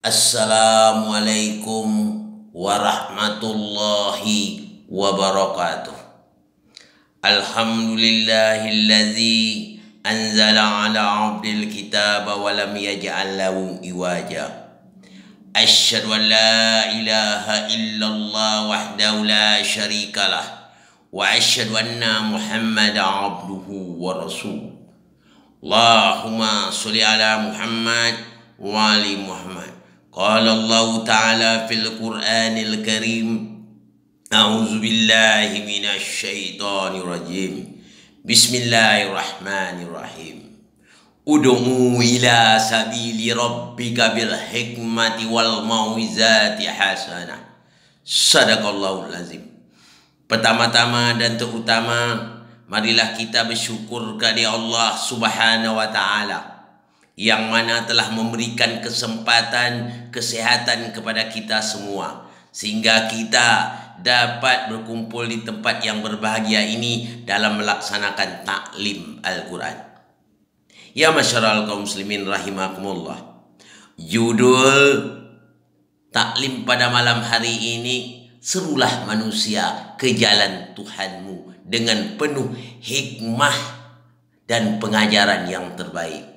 Assalamualaikum warahmatullahi wabarakatuh. Alhamdulillahilladzi anzala ala abdil kitaba wa lam yaj'al lahu iwaja. Asyhadu an la ilaha illallah wahdahu la syarikalah wa asyhadu anna Muhammadan abduhu wa rasuluh. Allahumma sholli ala Muhammad wa ali Muhammad. Qala Allah Ta'ala fil Qur'anil Karim, A'udzu billahi minasy syaithanir rajim. Bismillahirrahmanirrahim. Ud'u ila sabili rabbika bil hikmati wal mau'izati hasanah. Shadaqallahul azim. Pertama-tama dan terutama, marilah kita bersyukur kepada Allah Subhanahu wa Ta'ala yang mana telah memberikan kesempatan kesehatan kepada kita semua, sehingga kita dapat berkumpul di tempat yang berbahagia ini dalam melaksanakan taklim Al-Quran. Ya masyarul kaum muslimin rahimakumullah, judul taklim pada malam hari ini, serulah manusia ke jalan Tuhanmu dengan penuh hikmah dan pengajaran yang terbaik.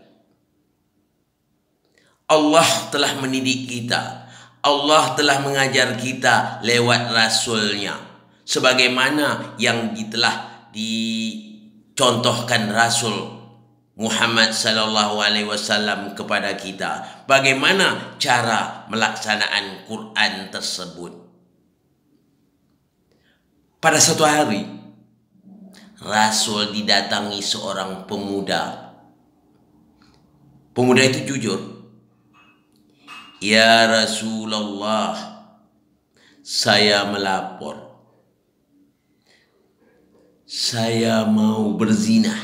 Allah telah mendidik kita, Allah telah mengajar kita lewat Rasulnya, sebagaimana yang telah dicontohkan Rasul Muhammad sallallahu alaihi wasallam kepada kita. Bagaimana cara melaksanaan Quran tersebut? Pada suatu hari, Rasul didatangi seorang pemuda. Pemuda itu jujur. Ya Rasulullah, saya melapor. Saya mau berzina.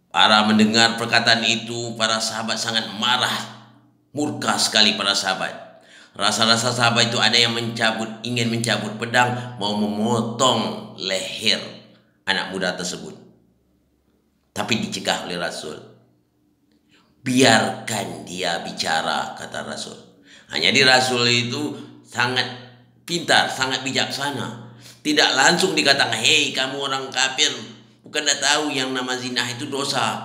Para mendengar perkataan itu, para sahabat sangat marah, murka sekali para sahabat. Rasa-rasa sahabat itu ada yang ingin mencabut pedang, mau memotong leher anak muda tersebut. Tapi dicegah oleh Rasul. Biarkan dia bicara, kata Rasul. Jadi Rasul itu sangat pintar, sangat bijaksana. Tidak langsung dikatakan, hei kamu orang kafir, bukan dah tahu yang nama zina itu dosa,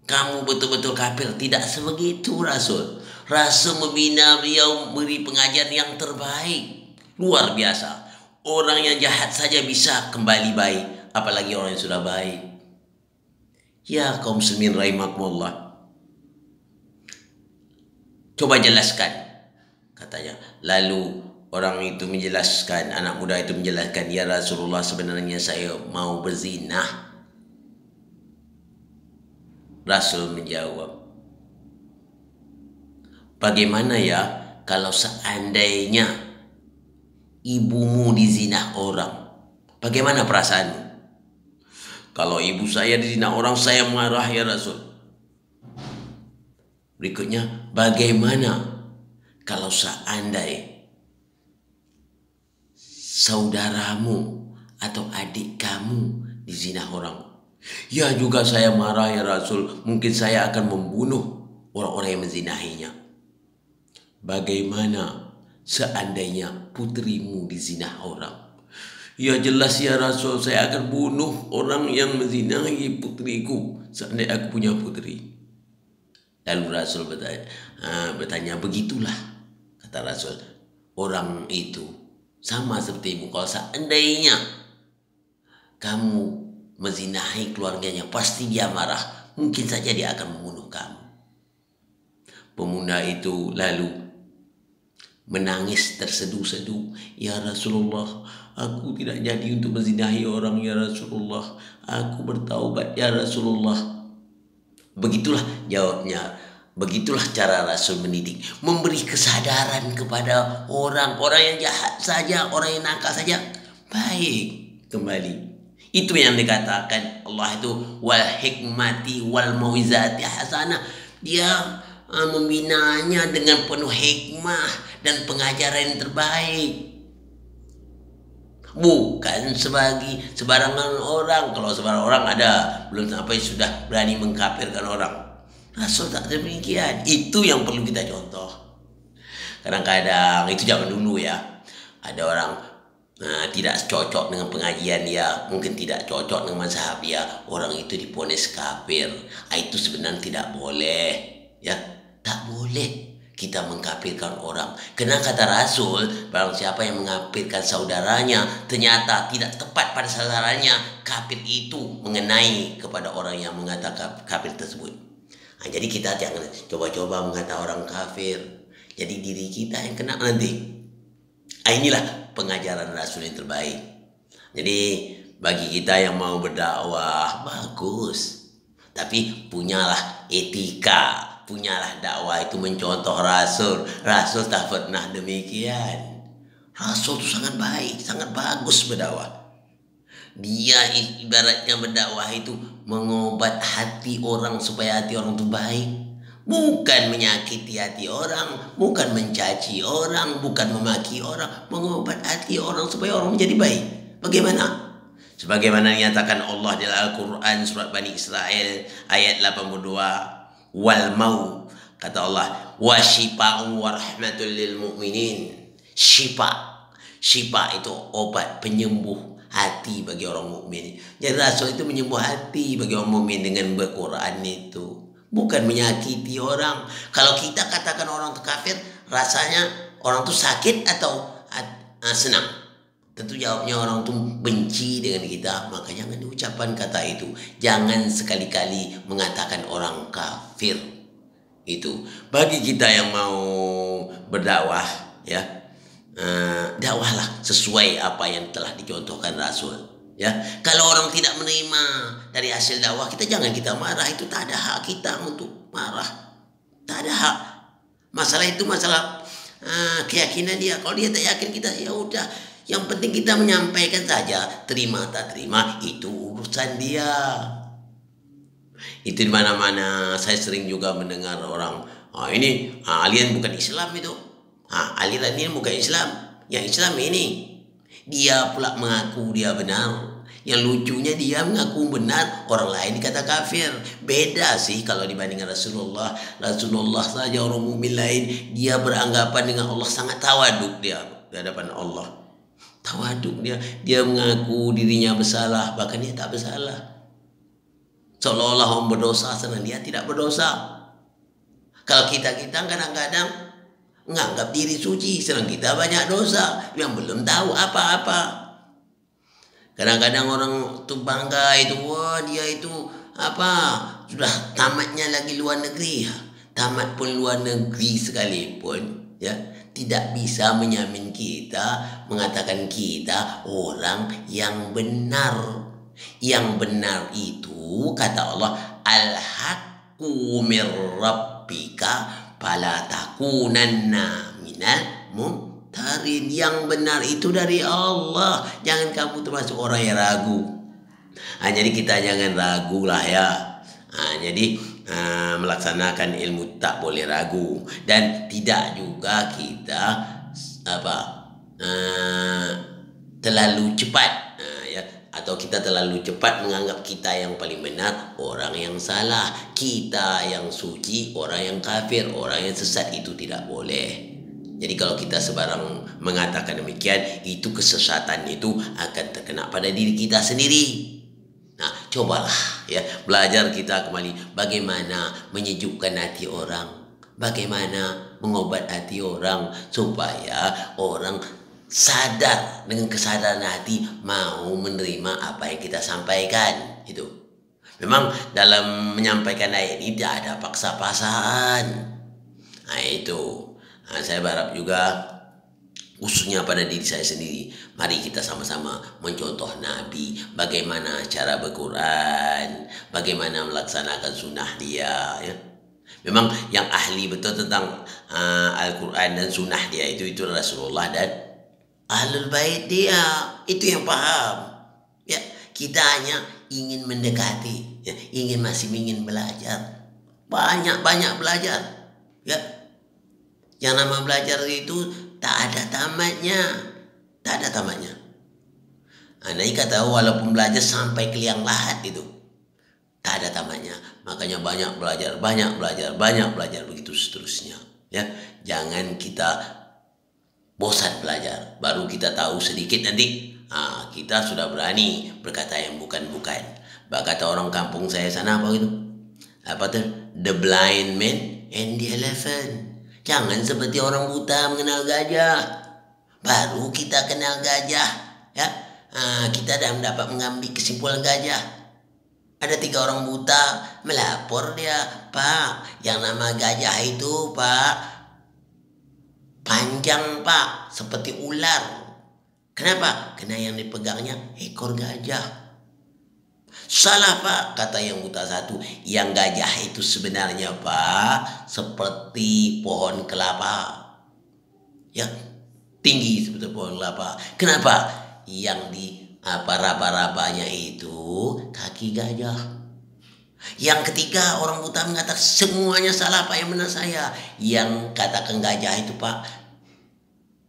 kamu betul-betul kafir. Tidak sebegitu Rasul. Rasul membina beliau, beri pengajaran yang terbaik. Luar biasa. Orang yang jahat saja bisa kembali baik, apalagi orang yang sudah baik. Ya kaum muslimin rahimakumullah, coba jelaskan, katanya. Lalu orang itu menjelaskan, anak muda itu menjelaskan, ya Rasulullah, sebenarnya saya mau berzina. Rasul menjawab, bagaimana ya kalau seandainya ibumu dizinah orang? Bagaimana perasaanmu? Kalau ibu saya dizinah orang, saya marah ya Rasul. Berikutnya, bagaimana kalau seandainya saudaramu atau adik kamu dizinah orang? Ya juga saya marah ya Rasul, mungkin saya akan membunuh orang-orang yang menzinahinya. Bagaimana seandainya putrimu dizinah orang? Ya jelas ya Rasul, saya akan bunuh orang yang menzinahi putriku seandainya aku punya putri. Lalu Rasul bertanya, begitulah, kata Rasul, orang itu sama sepertimu. Kalau seandainya kamu menzinahi keluarganya, pasti dia marah. Mungkin saja dia akan membunuh kamu. Pemuda itu lalu menangis terseduh-seduh. Ya Rasulullah, aku tidak jadi untuk menzinahi orang ya Rasulullah. Aku bertaubat ya Rasulullah. Begitulah jawabnya. Begitulah cara Rasul mendidik, memberi kesadaran kepada orang-orang yang jahat saja, orang yang nakal saja, baik kembali. Itu yang dikatakan Allah itu wal hikmati wal mau'izati hasanah. Dia membinanya dengan penuh hikmah dan pengajaran yang terbaik. Bukan sebarangan orang. Kalau sebarangan orang ada, belum sampai sudah berani mengkafirkan orang. Rasul tak demikian. Itu yang perlu kita contoh. Kadang-kadang itu zaman dulu ya. Ada orang tidak cocok dengan pengajian dia, mungkin tidak cocok dengan mazhab dia, orang itu diponis kafir. Itu sebenarnya tidak boleh, ya. Tak boleh kita mengkafirkan orang. Karena kata Rasul, barang siapa yang mengkafirkan saudaranya ternyata tidak tepat pada sasarannya, kafir itu mengenai kepada orang yang mengatakan kafir tersebut. Jadi kita jangan coba-coba mengatakan orang kafir. Jadi diri kita yang kena nanti. Inilah pengajaran Rasul yang terbaik. Jadi bagi kita yang mau berdakwah, bagus. Tapi punyalah etika, punyalah dakwah itu mencontoh Rasul. Rasul tak pernah demikian. Rasul itu sangat baik, sangat bagus berdakwah. Dia ibaratnya berdakwah itu mengobat hati orang supaya hati orang itu baik. Bukan menyakiti hati orang, bukan mencaci orang, bukan memaki orang, mengobat hati orang supaya orang menjadi baik. Bagaimana? Sebagaimana dinyatakan Allah dalam Al-Quran surat Bani Israel ayat 82, wal mau, kata Allah, wa syifa'un wa rahmatul lil mu'minin. Syifa itu obat penyembuh hati bagi orang mukmin. Jadi Rasul itu menyembuh hati bagi orang mukmin dengan berquran itu. Bukan menyakiti orang. Kalau kita katakan orang itu kafir, rasanya orang itu sakit atau senang? Tentu jawabnya orang itu benci dengan kita. Maka jangan diucapkan kata itu. Jangan sekali-kali mengatakan orang kafir. Itu bagi kita yang mau berdakwah, ya, dakwahlah sesuai apa yang telah dicontohkan Rasul. Ya, kalau orang tidak menerima dari hasil dakwah kita, jangan kita marah. Itu tak ada hak kita untuk marah. Tak ada hak. Masalah itu masalah keyakinan dia. Kalau dia tak yakin kita, ya udah. Yang penting kita menyampaikan saja. Terima tak terima itu urusan dia. Itu di mana-mana saya sering juga mendengar orang, ini aliran bukan Islam itu. Aliran ini bukan Islam. Yang Islam ini. Dia pula mengaku dia benar. Yang lucunya dia mengaku benar, orang lain dikata kafir. Beda sih kalau dibandingkan Rasulullah. Rasulullah saja orang mukmin lain, dia beranggapan dengan Allah sangat tawaduk dia di hadapan Allah. Tawaduk dia. Dia mengaku dirinya bersalah, bahkan dia tak bersalah. Seolah-olah orang berdosa, sedang dia tidak berdosa. Kalau kita kadang-kadang menganggap diri suci, sedang kita banyak dosa yang belum tahu apa-apa. Kadang-kadang orang tuh bangga itu, wah dia itu sudah tamatnya lagi luar negeri. Tamat pun luar negeri sekalipun, ya, tidak bisa menyamin kita, mengatakan kita orang yang benar. Yang benar itu kata Allah, al-haqqu mir rabbika fala takunanna minal mumtarin. Yang benar itu dari Allah. Jangan kamu termasuk orang yang ragu. Jadi kita jangan ragu lah ya. Jadi melaksanakan ilmu tak boleh ragu. Dan tidak juga kita terlalu cepat, ya, atau kita terlalu cepat menganggap kita yang paling benar, orang yang salah. Kita yang suci, orang yang kafir, orang yang sesat, itu tidak boleh. Jadi kalau kita sebarang mengatakan demikian, itu kesesatan itu akan terkena pada diri kita sendiri. Nah, cobalah ya, belajar kita kembali bagaimana menyejukkan hati orang, bagaimana mengobat hati orang supaya orang sadar, dengan kesadaran hati mau menerima apa yang kita sampaikan. Itu memang dalam menyampaikan ayat ini tidak ada paksa-paksaan. Itu saya berharap juga khususnya pada diri saya sendiri, mari kita sama-sama mencontoh Nabi, bagaimana cara berquran, bagaimana melaksanakan sunnah dia, ya. Memang yang ahli betul tentang Al-Quran dan sunnah dia itu Rasulullah dan Ahlul Bait dia, itu yang paham. Ya, kita hanya ingin mendekati, ya, masih ingin belajar, banyak belajar, ya. Yang nama belajar itu tak ada tamatnya. Nabi kata walaupun belajar sampai ke liang lahat itu, Tak ada tamatnya. Makanya banyak belajar, banyak belajar, banyak belajar, begitu seterusnya. Ya, jangan kita bosan belajar. Baru kita tahu sedikit nanti, kita sudah berani berkata yang bukan-bukan. Kata orang kampung saya sana apa gitu? Apa tuh? The blind man and the elephant. Jangan seperti orang buta mengenal gajah. Baru kita kenal gajah, ya. Kita dapat mengambil kesimpulan gajah. Ada 3 orang buta melapor dia, Pak, yang nama gajah itu, Pak, panjang, Pak, seperti ular. Kenapa? Karena yang dipegangnya ekor gajah. Salah, Pak, kata yang buta satu. Yang gajah itu sebenarnya, Pak, seperti pohon kelapa. Ya, tinggi seperti pohon kelapa. Kenapa? Yang di raba-rabanya itu kaki gajah. Yang ketiga, orang buta mengatakan semuanya salah, Pak, yang benar saya. Yang katakan gajah itu, Pak,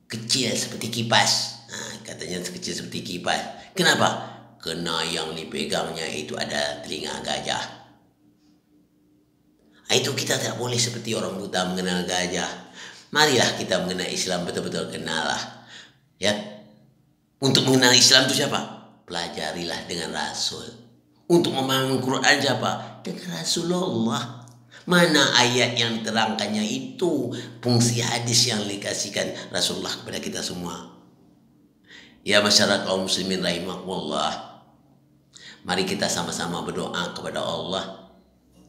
kecil seperti kipas. Katanya kecil seperti kipas. Kenapa? Karena yang dipegangnya itu ada telinga gajah. Itu kita tak boleh seperti orang buta mengenal gajah. Marilah kita mengenal Islam betul-betul kenal lah. Ya. Untuk mengenal Islam itu siapa? Pelajarilah dengan Rasul. Untuk memahami Quran siapa? Dengan Rasulullah. Mana ayat yang terangkannya itu? Fungsi hadis yang dikasihkan Rasulullah kepada kita semua. Ya masyarakat kaum muslimin rahimakumullah. Mari kita sama-sama berdoa kepada Allah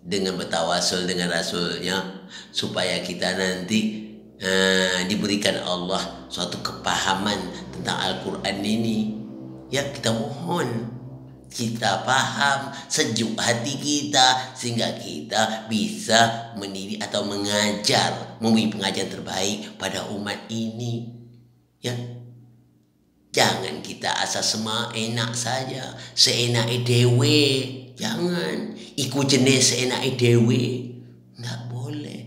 dengan bertawasul dengan Rasulnya, supaya kita nanti diberikan Allah suatu kepahaman tentang Al-Quran ini. Ya, kita mohon kita paham, sejuk hati kita, sehingga kita bisa mendidik atau mengajar, memberi pengajaran terbaik pada umat ini. Ya, jangan kita asal enak saja, seenak dewe. Jangan ikut jenis seenak dewe, nggak boleh.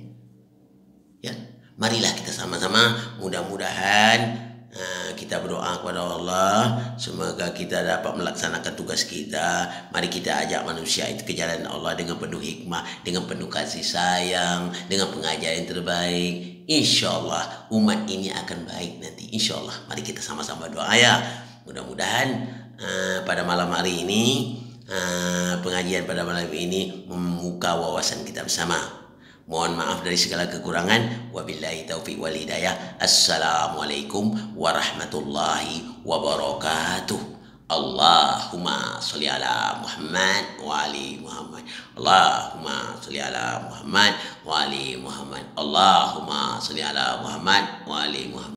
Ya, marilah kita sama-sama, mudah-mudahan kita berdoa kepada Allah, semoga kita dapat melaksanakan tugas kita. Mari kita ajak manusia itu ke jalan Allah dengan penuh hikmah, dengan penuh kasih sayang, dengan pengajaran yang terbaik. InsyaAllah umat ini akan baik nanti, InsyaAllah. Mari kita sama-sama doa ya. Mudah-mudahan pada malam hari ini, pengajian pada malam ini membuka wawasan kita bersama. Mohon maaf dari segala kekurangan. Wabillahi taufiq wal hidayah. Assalamualaikum warahmatullahi wabarakatuh. Allahumma sholli ala Muhammad wa ali Muhammad. Allahumma sholli ala Muhammad wa ali Muhammad. Allahumma sholli ala Muhammad wa ali Muhammad.